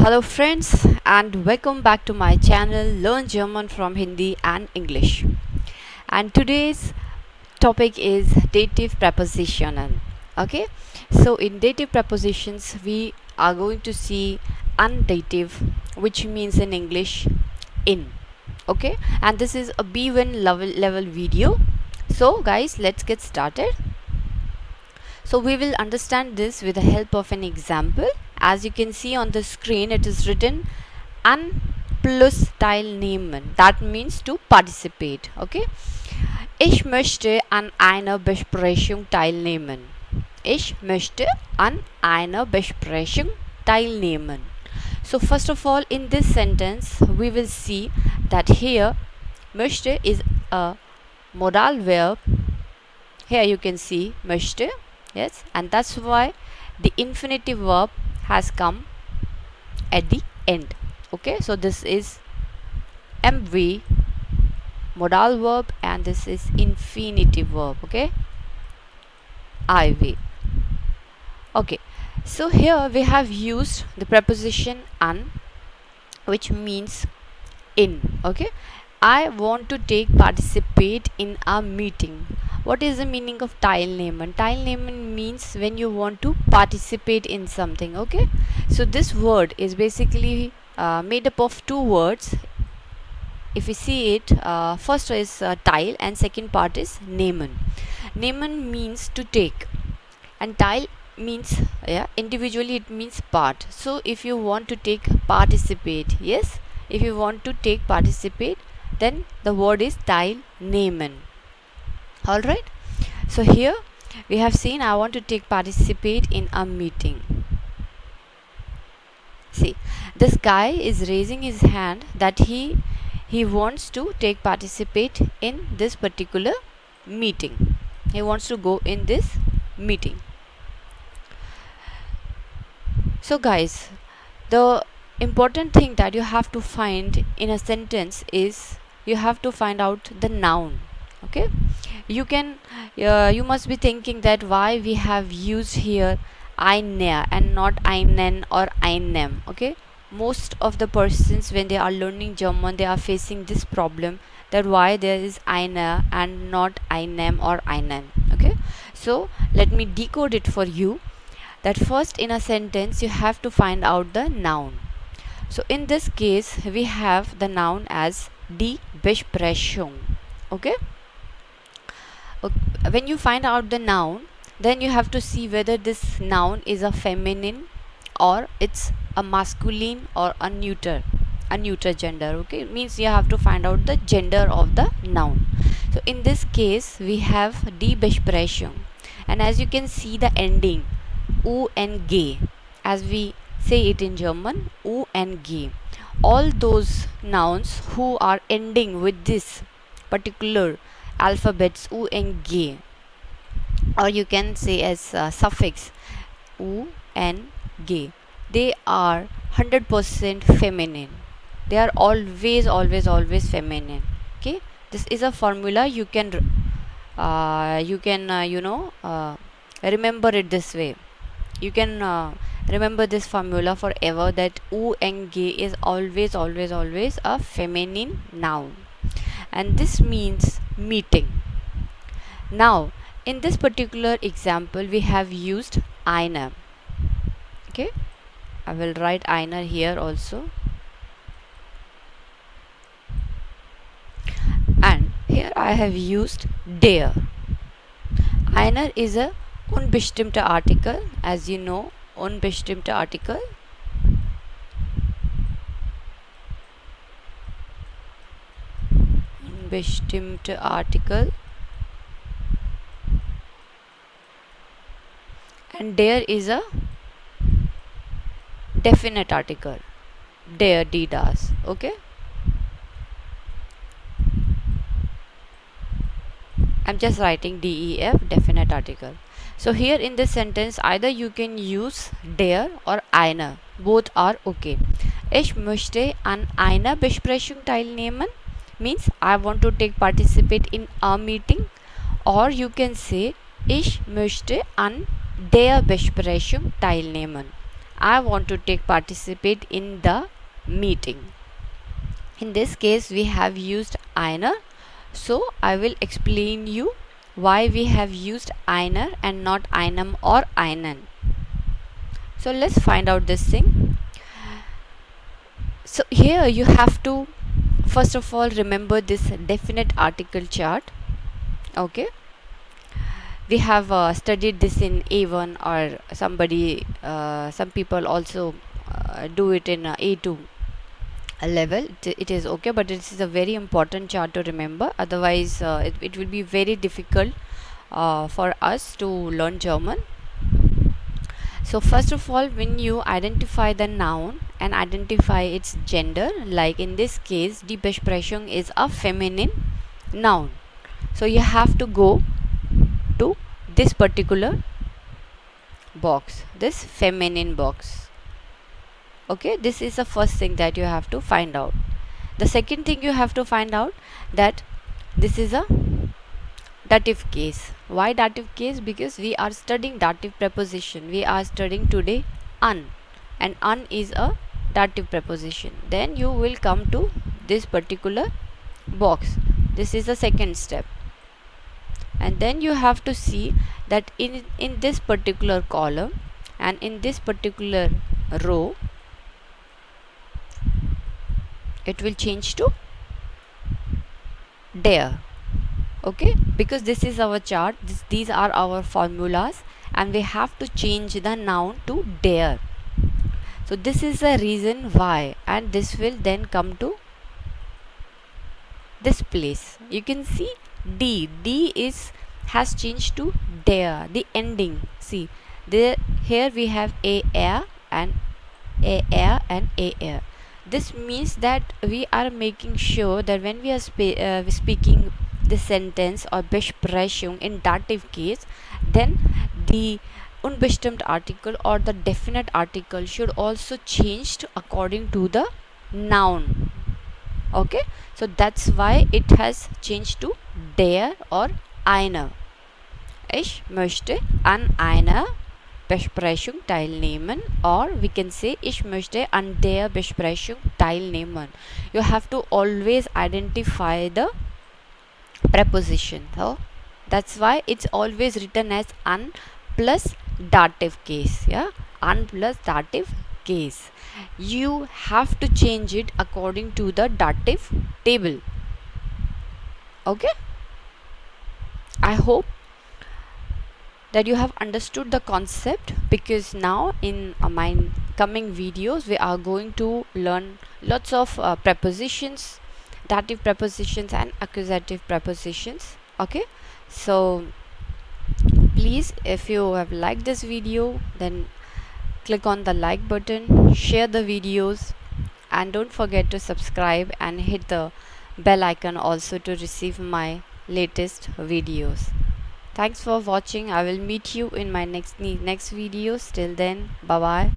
Hello friends and welcome back to my channel Learn German from Hindi and English. And today's topic is dative preposition. Okay, so in dative prepositions we are going to see undative, which means in English in. Okay, and this is a B1 level video. So guys, let's get started. So we will understand this with the help of an example. As you can see on the screen, it is written an plus teilnehmen. That means to participate. Okay. Ich möchte an einer Besprechung teilnehmen. Ich möchte an einer Besprechung teilnehmen. So first of all, in this sentence, we will see that here möchte is a modal verb. Here you can see möchte. Yes, and that's why the infinitive verb has come at the end. Okay, so this is MV modal verb and this is infinitive verb. Okay, IV. Okay, so here we have used the preposition an, which means in. Okay, I want to participate in a meeting. What is the meaning of teilnehmen? Teilnehmen means when you want to participate in something. Okay, so this word is basically made up of two words. If we see it, first is teil and second part is nehmen. Nehmen means to take and teil means individually it means part. So if you want to participate, yes, if you want to participate, then the word is teilnehmen. Alright, so here we have seen I want to participate in a meeting. See, this guy is raising his hand that he wants to participate in this particular meeting. He wants to go in this meeting. So guys, the important thing that you have to find in a sentence is you have to find out the noun. Okay, you must be thinking that why we have used here eine and not einen or einem. Okay, most of the persons when they are learning German, they are facing this problem, that why there is eine and not einem or einen. Okay, so let me decode it for you. That first, in a sentence you have to find out the noun. So in this case we have the noun as die Besprechung. Okay, when you find out the noun, then you have to see whether this noun is a feminine or it's a masculine or a neuter gender. Okay, it means you have to find out the gender of the noun. So in this case we have die Besprechung, and as you can see the ending UNG, as we say it in German, UNG. All those nouns who are ending with this particular alphabets UNG, or you can say as suffix UNG, they are 100% feminine. They are always feminine. Okay, this is a formula you can remember it this way. You can remember this formula forever, that UNG is always a feminine noun, and this means meeting. Now in this particular example we have used eine. Okay, I will write eine here also, and here I have used der. Eine is a unbestimmte Artikel, as you know, unbestimmte Artikel. Unbestimmte Artikel. And der is a definite article. Der, die, das. Okay, I'm just writing DEF, definite article. So here in this sentence either you can use der or eine, both are okay. Ich möchte an einer Besprechung teilnehmen means I want to participate in a meeting, or you can say ich möchte an der Besprechung teilnehmen. I want to take participate in the meeting. In this case we have used einer, so I will explain you why we have used einer and not einem or einen. So let's find out this thing. So here you have to first of all remember this definite article chart. Okay, we have studied this in A1, or some people also do it in A2 level. It is okay, but this is a very important chart to remember, otherwise it will be very difficult for us to learn German. So first of all, when you identify the noun and identify its gender, like in this case die Besprechung is a feminine noun, so you have to go to this particular box, this feminine box. Okay, this is the first thing that you have to find out. The second thing you have to find out that this is a dative case. Why dative case? Because we are studying dative preposition. We are studying today un, and un is a dative preposition. Then you will come to this particular box. This is the second step, and then you have to see that in this particular column and in this particular row it will change to der. Okay, because this is our chart, these are our formulas, and we have to change the noun to der. So this is the reason why, and this will then come to this place. You can see d has changed to der, the ending. See there, here we have a and a. This means that we are making sure that when we are speaking the sentence or Besprechung in dative case, then the unbestimmt article or the definite article should also changed according to the noun. Okay, so that's why it has changed to der or einer. Ich möchte an einer Besprechung teilnehmen, or we can say ich möchte an der Besprechung teilnehmen. You have to always identify the preposition. So that's why it's always written as an plus dative case. Yeah, an plus dative case. You have to change it according to the dative table. Okay, I hope that you have understood the concept, because now in my coming videos we are going to learn lots of prepositions, dative prepositions and accusative prepositions. Okay, so please, if you have liked this video, then click on the like button, share the videos, and don't forget to subscribe and hit the bell icon also to receive my latest videos. Thanks for watching. I will meet you in my next videos. Till then, bye bye.